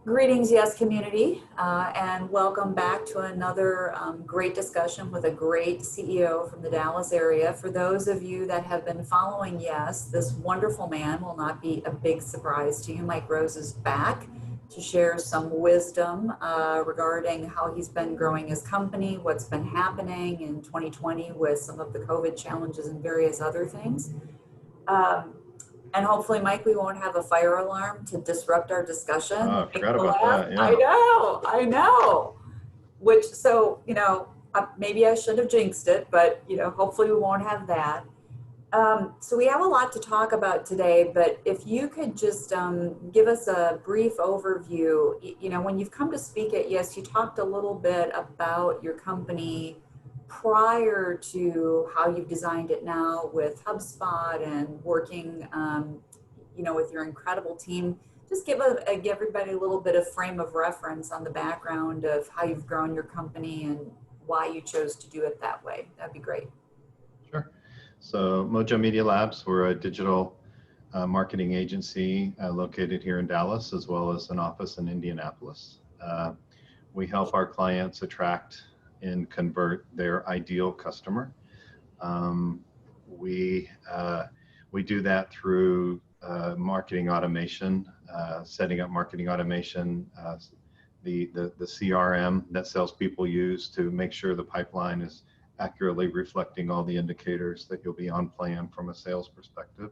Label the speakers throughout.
Speaker 1: Greetings, Yes community, and welcome back to another great discussion with a great CEO from the Dallas area. For those of you that have been following Yes, this wonderful man will not be a big surprise to you. Mike Rose is back to share some wisdom regarding how he's been growing his company, what's been happening in 2020 with some of the COVID challenges and various other things. And hopefully, Mike, we won't have a fire alarm to disrupt our discussion.
Speaker 2: Oh, I forgot about that. Yeah.
Speaker 1: I know. Which, so, maybe I should have jinxed it, but, hopefully we won't have that. So we have a lot to talk about today, but if you could just give us a brief overview. When you've come to speak at Yes, you talked a little bit about your company prior to how you've designed it now with HubSpot and working, with your incredible team. Just give everybody a little bit of frame of reference on the background of how you've grown your company and why you chose to do it that way. That'd be great.
Speaker 2: Sure. So Mojo Media Labs, we're a digital marketing agency located here in Dallas, as well as an office in Indianapolis. We help our clients attract and convert their ideal customer. We do that through marketing automation, setting up marketing automation, the CRM that salespeople use to make sure the pipeline is accurately reflecting all the indicators that you'll be on plan from a sales perspective.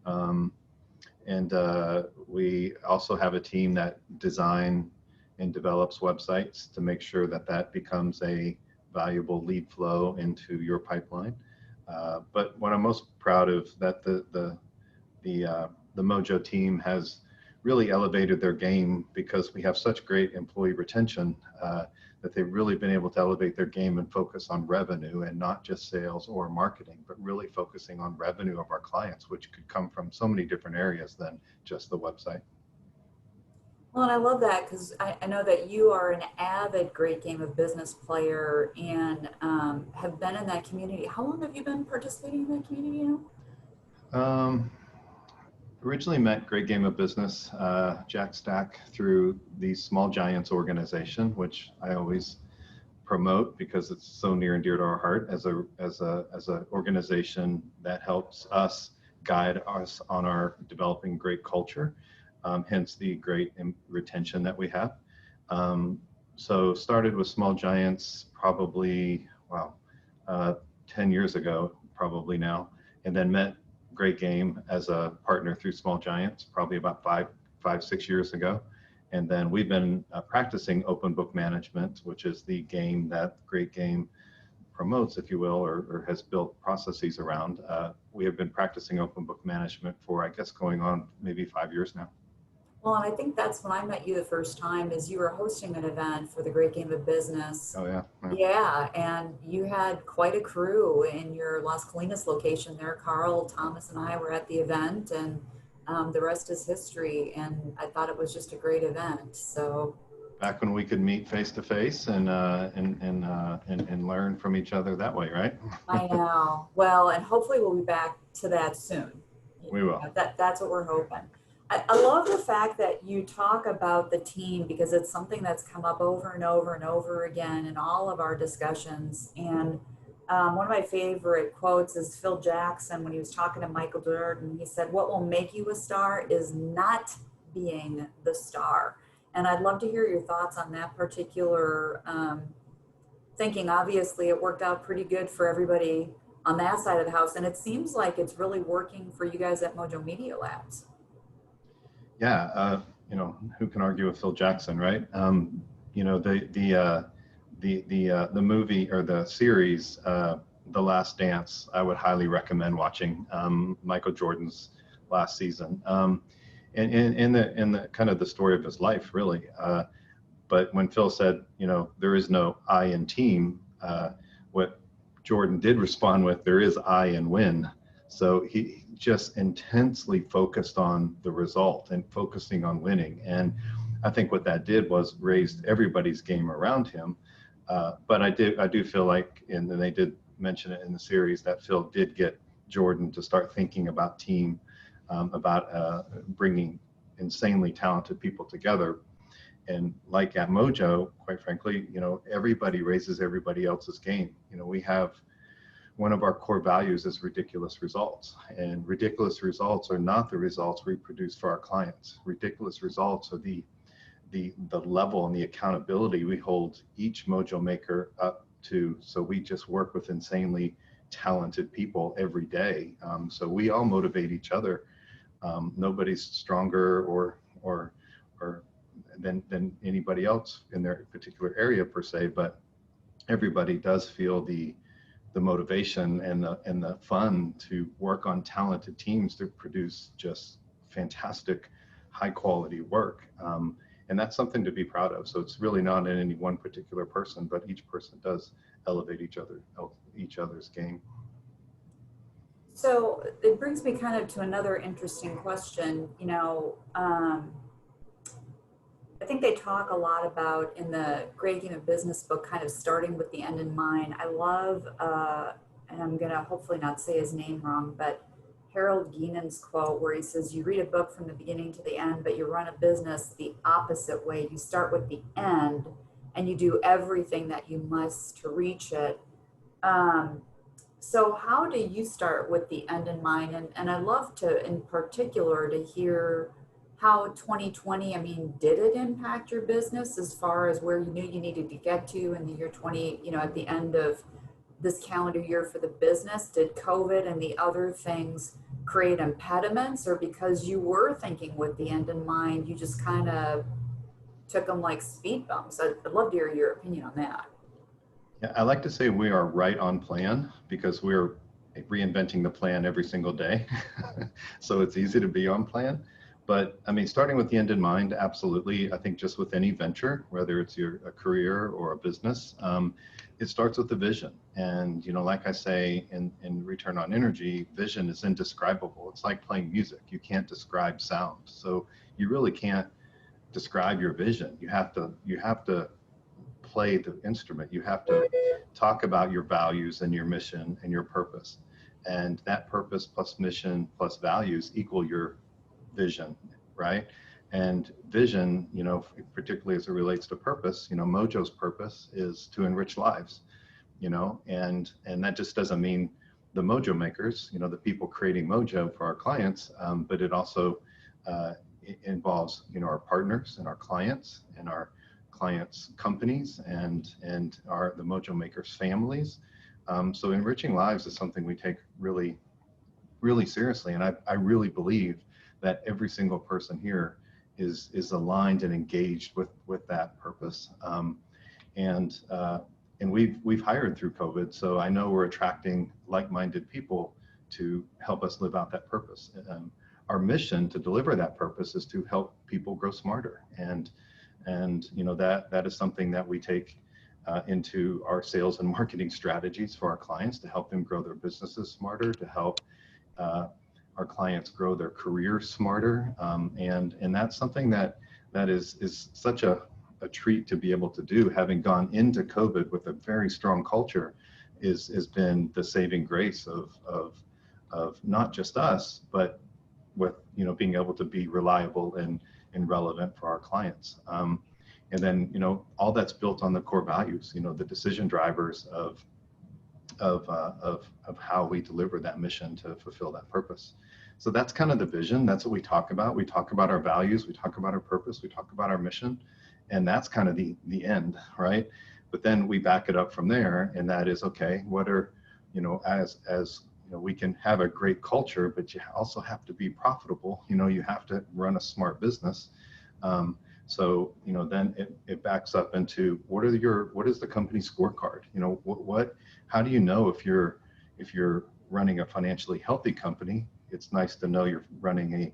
Speaker 2: And we also have a team that design and develops websites to make sure that that becomes a valuable lead flow into your pipeline. But what I'm most proud of that the Mojo team has really elevated their game because we have such great employee retention that they've really been able to elevate their game and focus on revenue and not just sales or marketing, but really focusing on revenue of our clients, which could come from so many different areas than just the website.
Speaker 1: Well, and I love that because I know that you are an avid Great Game of Business player and have been in that community. How long have you been participating in that community now?
Speaker 2: Originally met Great Game of Business, Jack Stack, through the Small Giants organization, which I always promote because it's so near and dear to our heart as a organization that helps us guide us on our developing great culture. Hence the great retention that we have. So started with Small Giants probably, 10 years ago, probably now, and then met Great Game as a partner through Small Giants, probably about five, 6 years ago. And then we've been practicing open book management, which is the game that Great Game promotes, if you will, or has built processes around. We have been practicing open book management for, I guess, going on maybe 5 years now.
Speaker 1: Well, and I think that's when I met you the first time is you were hosting an event for the Great Game of Business.
Speaker 2: Oh, yeah.
Speaker 1: Yeah, and you had quite a crew in your Las Colinas location there. Carl, Thomas, and I were at the event, and the rest is history. And I thought it was just a great event. So
Speaker 2: back when we could meet face to face and learn from each other that way, right?
Speaker 1: I know. Well, and hopefully we'll be back to that soon.
Speaker 2: We will.
Speaker 1: That's what we're hoping. I love the fact that you talk about the team because it's something that's come up over and over and over again in all of our discussions. And one of my favorite quotes is Phil Jackson when he was talking to Michael Jordan. He said, "What will make you a star is not being the star." And I'd love to hear your thoughts on that particular thinking. Obviously, it worked out pretty good for everybody on that side of the house. And it seems like it's really working for you guys at Mojo Media Labs.
Speaker 2: Yeah, who can argue with Phil Jackson, right? The movie or the series, The Last Dance, I would highly recommend watching. Michael Jordan's last season, and in the kind of the story of his life, really. But when Phil said, there is no I in team, what Jordan did respond with, there is I in win. So he just intensely focused on the result and focusing on winning. And I think what that did was raised everybody's game around him. But I do feel like, and they did mention it in the series, that Phil did get Jordan to start thinking about team, about bringing insanely talented people together. and like at Mojo, quite frankly, everybody raises everybody else's game. We have one of our core values is ridiculous results, and ridiculous results are not the results we produce for our clients. Ridiculous results are the level and the accountability we hold each Mojo maker up to. So we just work with insanely talented people every day. So we all motivate each other. Nobody's stronger or than anybody else in their particular area per se, but everybody does feel the motivation and the fun to work on talented teams to produce just fantastic, high quality work. And that's something to be proud of. So it's really not in any one particular person, but each person does elevate each other's game.
Speaker 1: So it brings me kind of to another interesting question. I think they talk a lot about in the Great Game of Business book, kind of starting with the end in mind. I love, and I'm going to hopefully not say his name wrong, but Harold Geenan's quote where he says, you read a book from the beginning to the end, but you run a business the opposite way. You start with the end and you do everything that you must to reach it. So how do you start with the end in mind? And I'd love to, in particular, to hear how 2020, I mean, did it impact your business as far as where you knew you needed to get to in the year 20, at the end of this calendar year for the business? Did COVID and the other things create impediments, or because you were thinking with the end in mind, you just kind of took them like speed bumps? I'd love to hear your opinion on that.
Speaker 2: Yeah, I like to say we are right on plan because we're reinventing the plan every single day. So it's easy to be on plan. But I mean, starting with the end in mind, absolutely. I think just with any venture, whether it's a career or a business, it starts with the vision. And, like I say, in Return on Energy, vision is indescribable. It's like playing music. You can't describe sound. So you really can't describe your vision. You have to play the instrument. You have to talk about your values and your mission and your purpose. And that purpose plus mission plus values equal your vision, right? And vision, particularly as it relates to purpose, Mojo's purpose is to enrich lives, and that just doesn't mean the Mojo makers, the people creating Mojo for our clients, but it also it involves, our partners and our clients and our clients' companies and the Mojo makers' families. So enriching lives is something we take really, really seriously, and I really believe that every single person here is aligned and engaged with that purpose. And we've hired through COVID, so I know we're attracting like-minded people to help us live out that purpose. Our mission to deliver that purpose is to help people grow smarter, and that is something that we take into our sales and marketing strategies for our clients to help them grow their businesses smarter, to help our clients grow their careers smarter, and that's something that is such a treat to be able to do. Having gone into COVID with a very strong culture has been the saving grace of not just us, but with being able to be reliable and relevant for our clients. And then all that's built on the core values, the decision drivers of how we deliver that mission to fulfill that purpose. So that's kind of the vision. That's what we talk about. We talk about our values, we talk about our purpose, we talk about our mission, and that's kind of the end, right? But then we back it up from there, and that is, okay, what are, as we can have a great culture, but you also have to be profitable. You have to run a smart business. So then it backs up into what is the company scorecard? How do you know if you're running a financially healthy company? It's nice to know you're running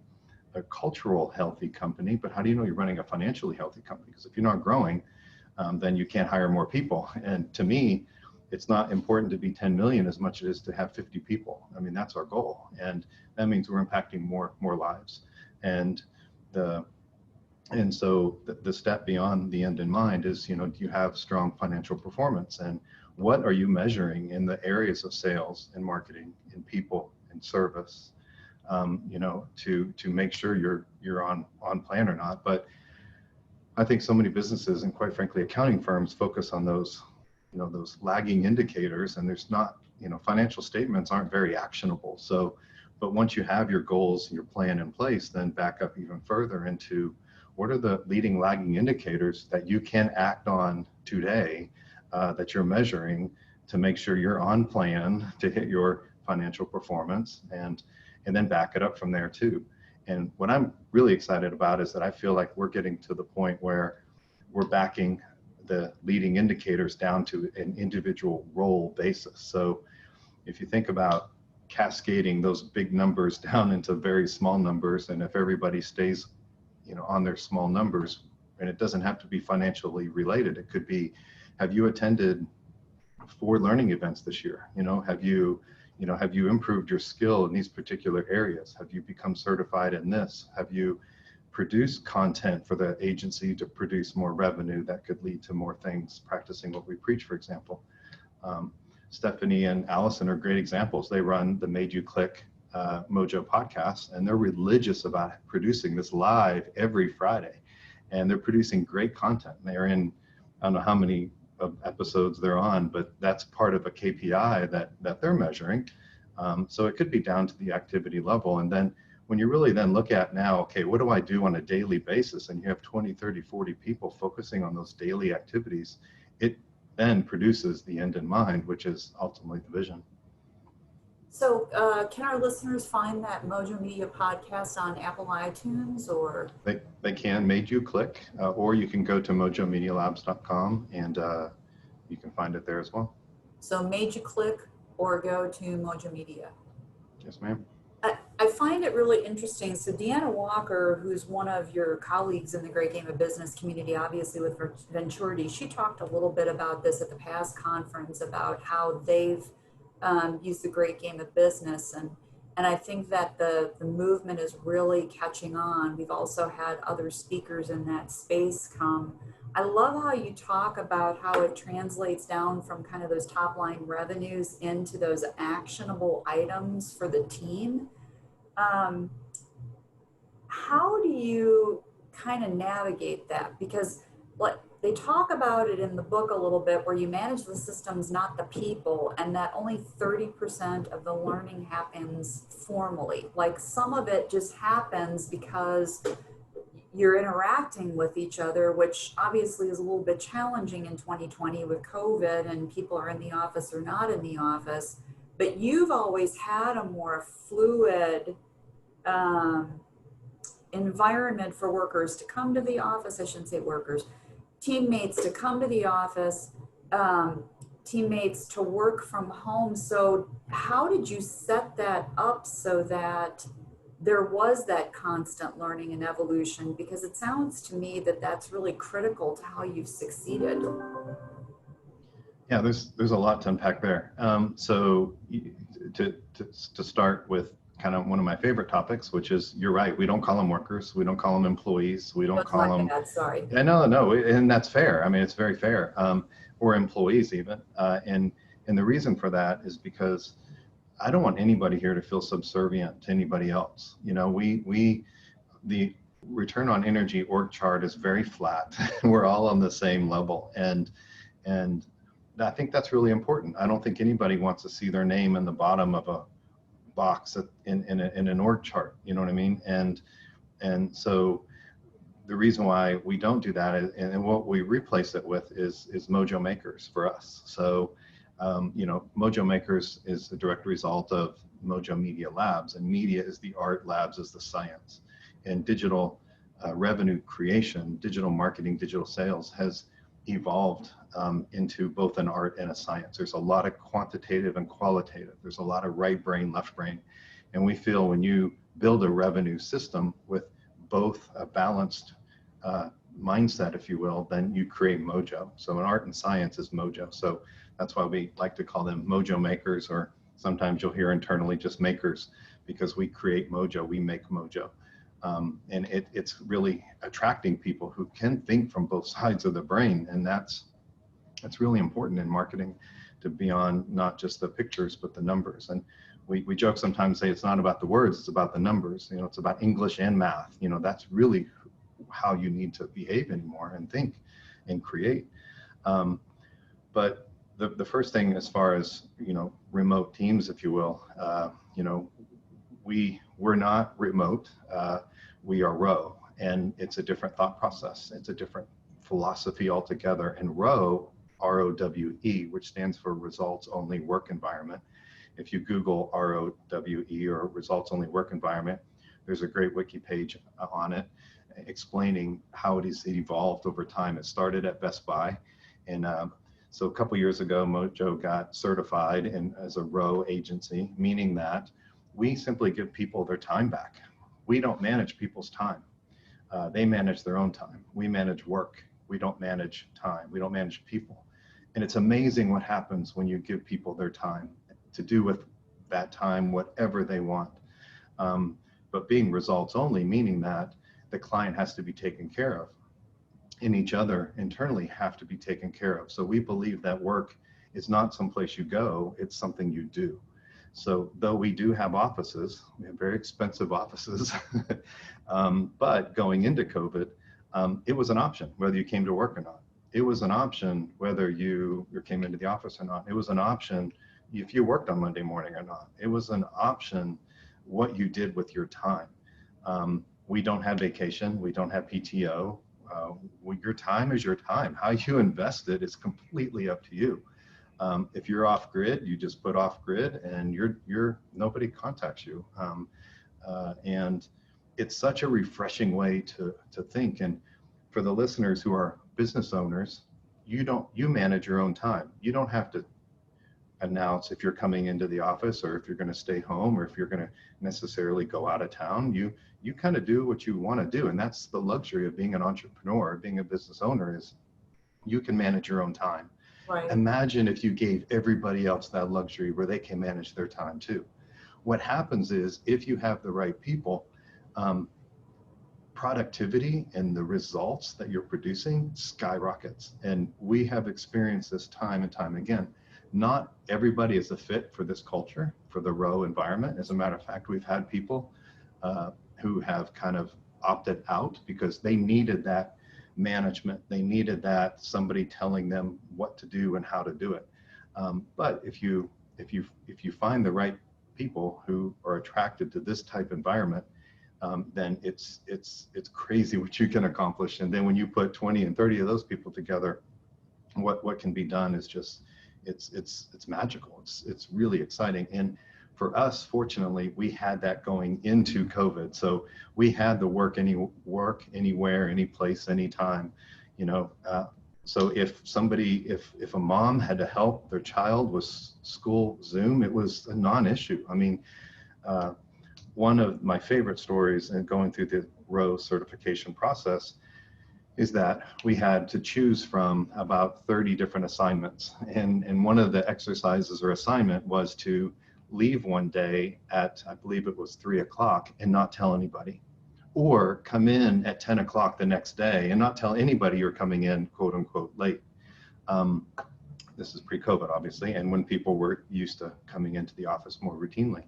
Speaker 2: a cultural healthy company, but how do you know you're running a financially healthy company? Because if you're not growing, then you can't hire more people. And to me, it's not important to be 10 million as much as it is to have 50 people. I mean, that's our goal, and that means we're impacting more lives. And so the step beyond the end in mind is, do you have strong financial performance, and what are you measuring in the areas of sales and marketing and people and service, to make sure you're on plan or not. But I think so many businesses and quite frankly, accounting firms focus on those, those lagging indicators, and there's not, financial statements aren't very actionable. So, but once you have your goals, your plan in place, then back up even further into what are the leading lagging indicators that you can act on today that you're measuring to make sure you're on plan to hit your financial performance, and then back it up from there too. And what I'm really excited about is that I feel like we're getting to the point where we're backing the leading indicators down to an individual role basis. So if you think about cascading those big numbers down into very small numbers, and if everybody stays, on their small numbers, and it doesn't have to be financially related, it could be, have you attended 4 learning events this year? Have you improved your skill in these particular areas? Have you become certified in this? Have you produced content for the agency to produce more revenue that could lead to more things, practicing what we preach, for example? Stephanie and Allison are great examples. They run the Made You Click Mojo podcast, and they're religious about producing this live every Friday. And they're producing great content. They're in, I don't know how many of episodes they're on, but that's part of a KPI that they're measuring. So it could be down to the activity level. And then when you really then look at now, okay, what do I do on a daily basis? And you have 20, 30, 40 people focusing on those daily activities, it then produces the end in mind, which is ultimately the vision.
Speaker 1: So can our listeners find that Mojo Media podcast on Apple iTunes, or?
Speaker 2: They can, Made You Click, or you can go to mojomedialabs.com and you can find it there as well.
Speaker 1: So Made You Click or go to Mojo Media.
Speaker 2: Yes, ma'am.
Speaker 1: I find it really interesting. So Deanna Walker, who's one of your colleagues in the Great Game of Business community, obviously with Venturity, she talked a little bit about this at the past conference about how they've used the Great Game of Business. And I think that the movement is really catching on. We've also had other speakers in that space come. I love how you talk about how it translates down from kind of those top line revenues into those actionable items for the team. How do you kind of navigate that? Because they talk about it in the book a little bit, where you manage the systems, not the people, and that only 30% of the learning happens formally. Like some of it just happens because you're interacting with each other, which obviously is a little bit challenging in 2020 with COVID and people are in the office or not in the office. But you've always had a more fluid environment for workers to come to the office. I shouldn't say workers, teammates to come to the office, teammates to work from home. So how did you set that up so that there was that constant learning and evolution? Because it sounds to me that that's really critical to how you've succeeded.
Speaker 2: Yeah, there's a lot to unpack there. So to start with kind of one of my favorite topics, which is, you're right, we don't call them workers, we don't call them employees, we don't
Speaker 1: That's
Speaker 2: call
Speaker 1: my
Speaker 2: them.
Speaker 1: bad, sorry.
Speaker 2: Yeah, no, and that's fair. I mean, it's very fair. Or employees even. And the reason for that is because I don't want anybody here to feel subservient to anybody else. The return on energy org chart is very flat. We're all on the same level, and I think that's really important. I don't think anybody wants to see their name in the bottom of a box in an org chart. You know what I mean? And so the reason why we don't do that is, and what we replace it with is Mojo Makers for us. So Mojo Makers is a direct result of Mojo Media Labs, and media is the art, labs is the science. And digital revenue creation, digital marketing, digital sales has evolved into both an art and a science. There's a lot of quantitative and qualitative. There's a lot of right brain, left brain. And we feel when you build a revenue system with both a balanced mindset, if you will, then you create Mojo. So an art and science is Mojo. So that's why we like to call them Mojo Makers, or sometimes you'll hear internally just makers, because we create Mojo, we make Mojo. And it's really attracting people who can think from both sides of the brain. And that's really important in marketing, to be on not just the pictures, but the numbers. And we joke sometimes, say it's not about the words, it's about the numbers. It's about English and math. That's really how you need to behave anymore and think and create. But the first thing, as far as, remote teams, if you will, we're not remote. We are ROW, and it's a different thought process. It's a different philosophy altogether. And ROWE, which stands for Results Only Work Environment. If you Google ROWE or Results Only Work Environment, there's a great wiki page on it explaining how it has evolved over time. It started at Best Buy, and so a couple years ago, Mojo got certified as a ROW agency, meaning that we simply give people their time back. We don't manage people's time. They manage their own time. We manage work. We don't manage time. We don't manage people. And it's amazing what happens when you give people their time to do with that time whatever they want. But being results only, meaning that the client has to be taken care of, and each other internally have to be taken care of. So we believe that work is not someplace you go, it's something you do. So though we do have offices, we have very expensive offices, but going into COVID, it was an option whether you came to work or not. It was an option whether you came into the office or not. It was an option if you worked on Monday morning or not. It was an option what you did with your time. We don't have vacation, we don't have PTO. Your time is your time. How you invest it is completely up to you. If you're off grid, you just put off grid, and nobody contacts you. And it's such a refreshing way to think. And for the listeners who are business owners, you manage your own time. You don't have to announce if you're coming into the office or if you're going to stay home or if you're going to necessarily go out of town. You kind of do what you want to do. And that's the luxury of being an entrepreneur, being a business owner, is you can manage your own time.
Speaker 1: Right.
Speaker 2: Imagine if you gave everybody else that luxury where they can manage their time too. What happens is, if you have the right people, productivity and the results that you're producing skyrockets. And we have experienced this time and time again. Not everybody is a fit for this culture, for the ROW environment. As a matter of fact, we've had people who have kind of opted out because they needed that management. They needed that somebody telling them what to do and how to do it. But if you find the right people who are attracted to this type environment, then it's crazy what you can accomplish. And then when you put 20 and 30 of those people together, what can be done is just it's magical. It's really exciting. And for us, fortunately, we had that going into COVID. So we had the work anywhere, any place, anytime, so if a mom had to help their child with school Zoom, it was a non-issue. I mean, one of my favorite stories in going through the ROW certification process is that we had to choose from about 30 different assignments. And one of the exercises or assignment was to leave one day at, I believe it was 3 o'clock, and not tell anybody. Or come in at 10 o'clock the next day and not tell anybody you're coming in, quote unquote, late. This is pre-COVID, obviously, and when people were used to coming into the office more routinely.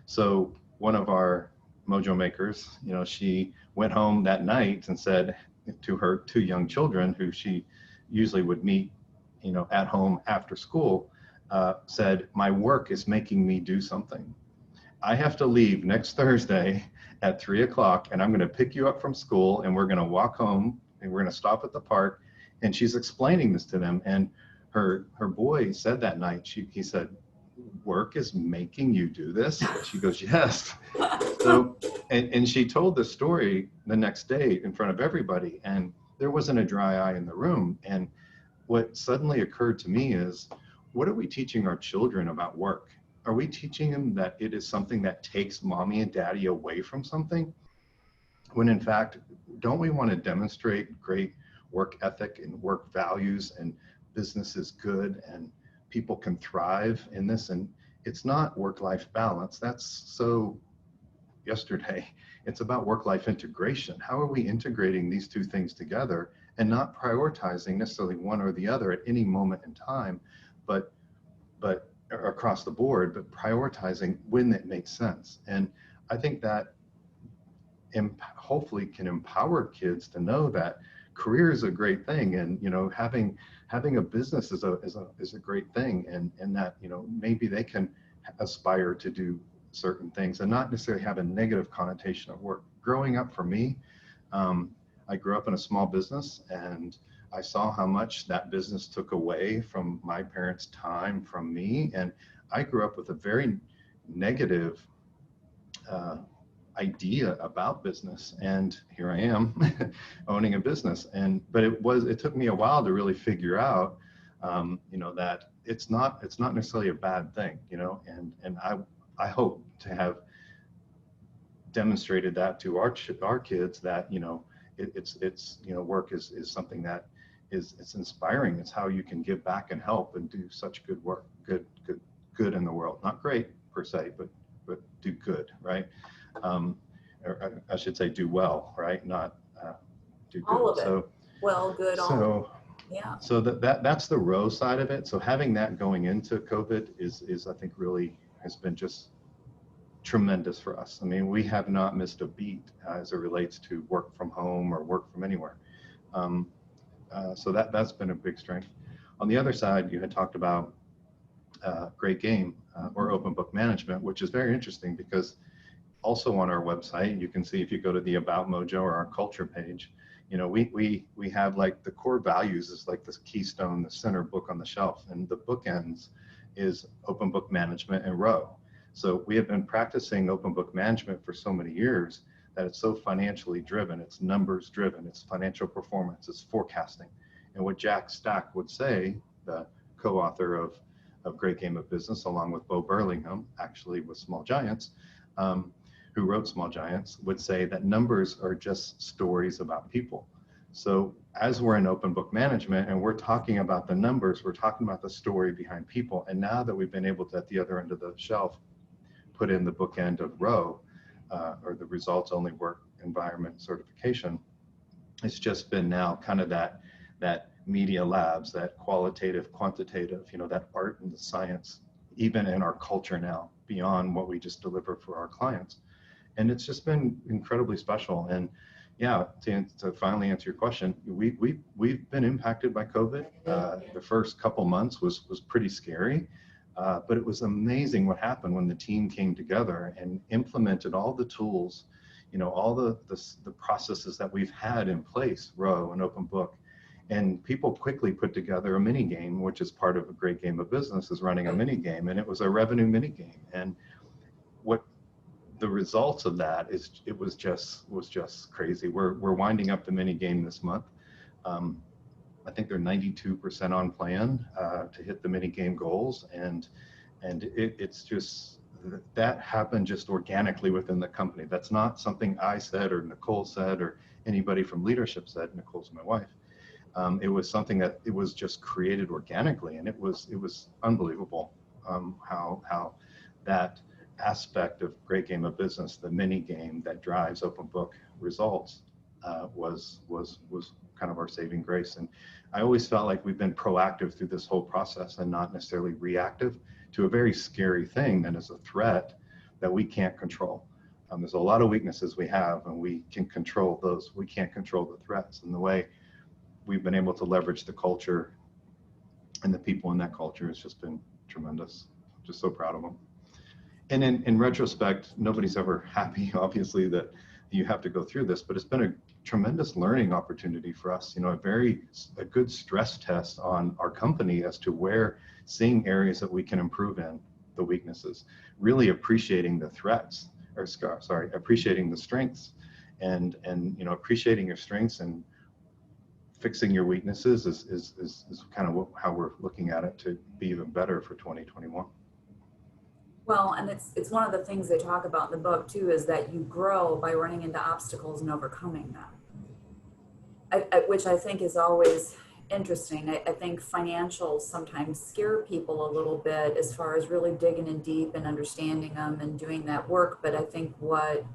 Speaker 2: So one of our Mojo makers, she went home that night and said to her 2 young children, who she usually would meet, at home after school, said, "My work is making me do something. I have to leave next Thursday at 3 o'clock, and I'm going to pick you up from school, and we're going to walk home, and we're going to stop at the park." And she's explaining this to them. And her boy said that night, he said, "Work is making you do this?" She goes, "Yes." So, and she told the story the next day in front of everybody, and there wasn't a dry eye in the room. And what suddenly occurred to me is, what are we teaching our children about work? Are we teaching them that it is something that takes mommy and daddy away from something? When in fact, don't we want to demonstrate great work ethic and work values, and business is good and people can thrive in this? And it's not work-life balance. That's so yesterday. It's about work-life integration. How are we integrating these two things together and not prioritizing necessarily one or the other at any moment in time, but across the board, but prioritizing when it makes sense? And I think that hopefully can empower kids to know that career is a great thing, and having a business is a great thing, and that maybe they can aspire to do certain things and not necessarily have a negative connotation of work. Growing up for me, I grew up in a small business, and I saw how much that business took away from my parents' time from me, and I grew up with a very negative idea about business, and here I am owning a business. But it took me a while to really figure out that it's not necessarily a bad thing, and I hope to have demonstrated that to our kids, that it's work is something that it's inspiring. It's how you can give back and help and do such good work, good in the world. Not great per se, but do good, right? Or I should say do well, right? Not do good.
Speaker 1: All of it.
Speaker 2: So
Speaker 1: well, good, all. Yeah.
Speaker 2: So that's the row side of it. So having that going into COVID is I think really has been just tremendous for us. I mean, we have not missed a beat as it relates to work from home or work from anywhere. So that's been a big strength. On the other side, you had talked about Great Game or open book management, which is very interesting because also on our website, you can see if you go to the About Mojo or our culture page, we have like the core values is like this keystone, the center book on the shelf, and the bookends is open book management and row. So we have been practicing open book management for so many years that it's so financially driven, it's numbers driven, it's financial performance, it's forecasting. And what Jack Stack would say, the co-author of Great Game of Business, along with Bo Burlingham, actually with Small Giants, who wrote Small Giants, would say that numbers are just stories about people. So as we're in open book management and we're talking about the numbers, we're talking about the story behind people. And now that we've been able to, at the other end of the shelf, put in the bookend of row, or the results only work environment certification, it's just been now kind of that media labs, that qualitative, quantitative, that art and the science, even in our culture now, beyond what we just deliver for our clients. And it's just been incredibly special. And yeah, to finally answer your question, we've been impacted by COVID. The first couple months was pretty scary, but it was amazing what happened when the team came together and implemented all the tools, all the processes that we've had in place, Row and Open Book. And people quickly put together a mini game, which is part of a Great Game of Business, is running a mini game, and it was a revenue mini game. And what the results of that is, it was just crazy. We're winding up the mini game this month. I think they're 92% on plan to hit the mini game goals, and it's just that happened just organically within the company. That's not something I said or Nicole said or anybody from leadership said. Nicole's my wife. It was something that it was just created organically, and it was unbelievable how that aspect of Great Game of Business, the mini game that drives open book results, was kind of our saving grace. And I always felt like we've been proactive through this whole process and not necessarily reactive to a very scary thing that is a threat that we can't control. There's a lot of weaknesses we have, and we can control those. We can't control the threats. And the way we've been able to leverage the culture and the people in that culture has just been tremendous. Just so proud of them. And in retrospect, nobody's ever happy, obviously, that you have to go through this, but it's been a tremendous learning opportunity for us, a good stress test on our company as to seeing areas that we can improve in, the weaknesses, really appreciating the threats, appreciating the strengths, and appreciating your strengths and fixing your weaknesses is kind of how we're looking at it to be even better for 2021.
Speaker 1: Well, and it's one of the things they talk about in the book too, is that you grow by running into obstacles and overcoming them, which I think is always interesting. I think financials sometimes scare people a little bit as far as really digging in deep and understanding them and doing that work. But I think what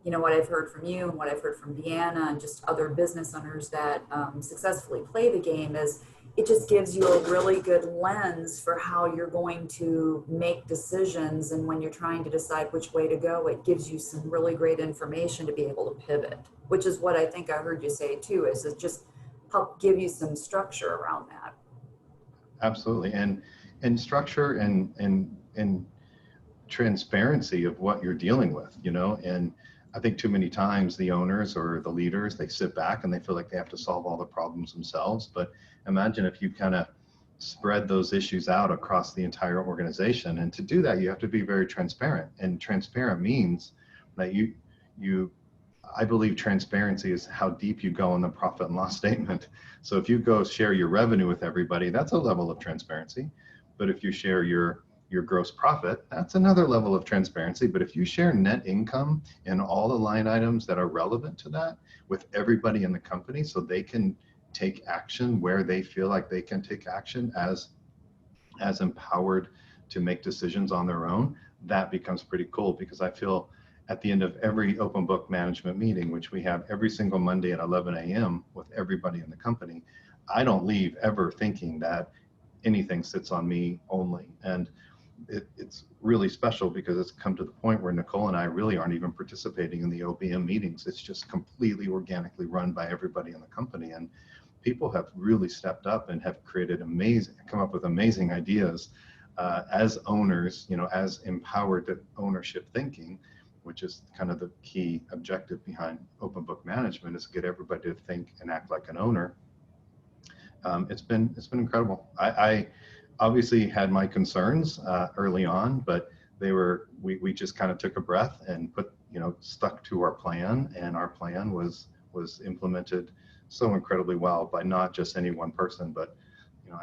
Speaker 1: I've heard from you and what I've heard from Deanna and just other business owners that successfully play the game is it just gives you a really good lens for how you're going to make decisions. And when you're trying to decide which way to go, it gives you some really great information to be able to pivot, which is what I think I heard you say too, is it just help give you some structure around that.
Speaker 2: Absolutely. And structure and transparency of what you're dealing with, you know. And I think too many times the owners or the leaders, they sit back and they feel like they have to solve all the problems themselves. But imagine if you kind of spread those issues out across the entire organization. And to do that, you have to be very transparent. And transparent means that you I believe transparency is how deep you go in the profit and loss statement. So if you go share your revenue with everybody, that's a level of transparency. But if you share your gross profit, that's another level of transparency. But if you share net income and all the line items that are relevant to that with everybody in the company, so they can take action where they feel like they can take action as empowered to make decisions on their own, that becomes pretty cool. Because I feel at the end of every open book management meeting, which we have every single Monday at 11 a.m. with everybody in the company, I don't leave ever thinking that anything sits on me only. And it's really special because it's come to the point where Nicole and I really aren't even participating in the OBM meetings. It's just completely organically run by everybody in the company. And people have really stepped up and have come up with amazing ideas as owners, you know, as empowered ownership thinking, which is kind of the key objective behind open book management, is to get everybody to think and act like an owner. It's been incredible. I obviously had my concerns early on, but we just kind of took a breath and stuck to our plan, and our plan was implemented so incredibly well by not just any one person, but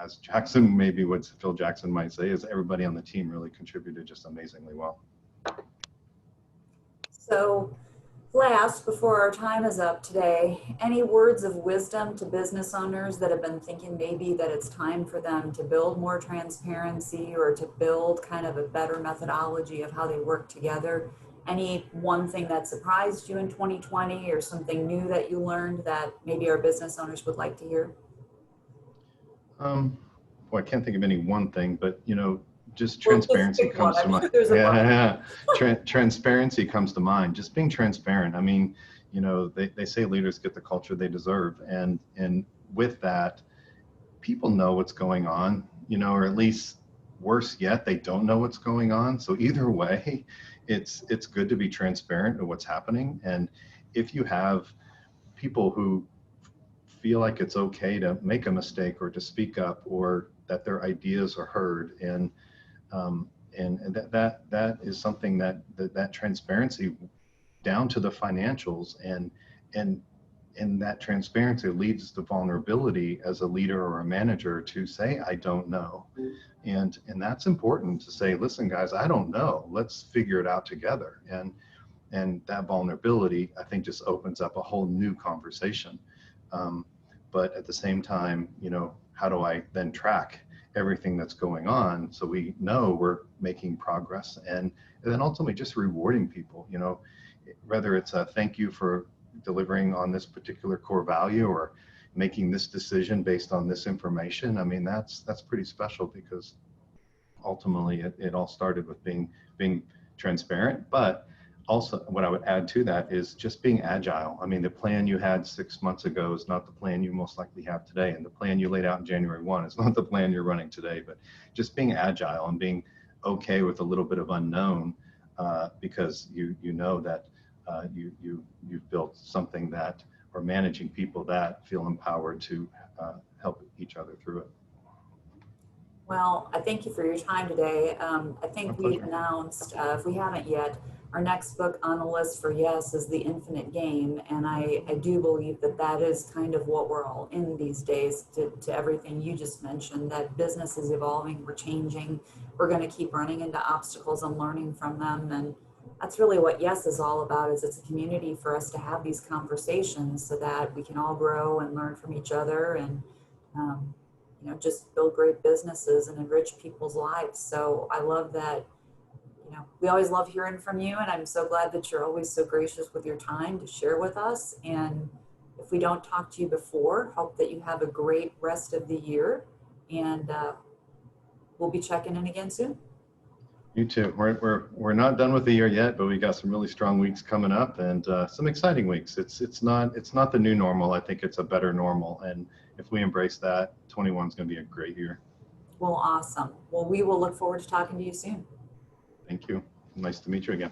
Speaker 2: as Jackson, maybe what Phil Jackson might say, is everybody on the team really contributed just amazingly well.
Speaker 1: So last, before our time is up today, any words of wisdom to business owners that have been thinking maybe that it's time for them to build more transparency or to build kind of a better methodology of how they work together? Any one thing that surprised you in 2020 or something new that you learned that maybe our business owners would like to hear?
Speaker 2: Well, I can't think of any one thing, but just
Speaker 1: Well, just
Speaker 2: transparency
Speaker 1: pick one.
Speaker 2: comes to
Speaker 1: I'm
Speaker 2: mind.
Speaker 1: sure there's a bunch.
Speaker 2: Yeah. Transparency comes to mind. Just being transparent. I mean, they say leaders get the culture they deserve, and with that, people know what's going on, or at least worse yet, they don't know what's going on. So either way, it's good to be transparent of what's happening. And if you have people who feel like it's okay to make a mistake or to speak up, or that their ideas are heard, and that is something that transparency down to the financials, and that transparency leads to vulnerability as a leader or a manager to say, I don't know. And that's important to say, listen, guys, I don't know. Let's figure it out together. And that vulnerability, I think, just opens up a whole new conversation. But at the same time, how do I then track everything that's going on so we know we're making progress, and then ultimately just rewarding people, whether it's a thank you for delivering on this particular core value or making this decision based on this information. I mean, that's pretty special, because ultimately it all started with being transparent. But also, what I would add to that is just being agile. I mean, the plan you had 6 months ago is not the plan you most likely have today. And the plan you laid out in January 1 is not the plan you're running today. But just being agile and being okay with a little bit of unknown, because you know that you've built something that, or managing people that feel empowered to help each other through it.
Speaker 1: Well, I thank you for your time today. I think we've announced, if we haven't yet, our next book on the list for Yes is The Infinite Game. And I do believe that is kind of what we're all in these days, to everything you just mentioned, that business is evolving, we're changing, we're going to keep running into obstacles and learning from them. And that's really what Yes is all about, is it's a community for us to have these conversations so that we can all grow and learn from each other, and just build great businesses and enrich people's lives. So I love that. We always love hearing from you, and I'm so glad that you're always so gracious with your time to share with us. And if we don't talk to you before, hope that you have a great rest of the year, and we'll be checking in again soon.
Speaker 2: You too. We're not done with the year yet, but we got some really strong weeks coming up, and some exciting weeks. It's not the new normal. I think it's a better normal, and if we embrace that, 21 is going to be a great year.
Speaker 1: Well, awesome. Well, we will look forward to talking to you soon.
Speaker 2: Thank you. Nice to meet you again.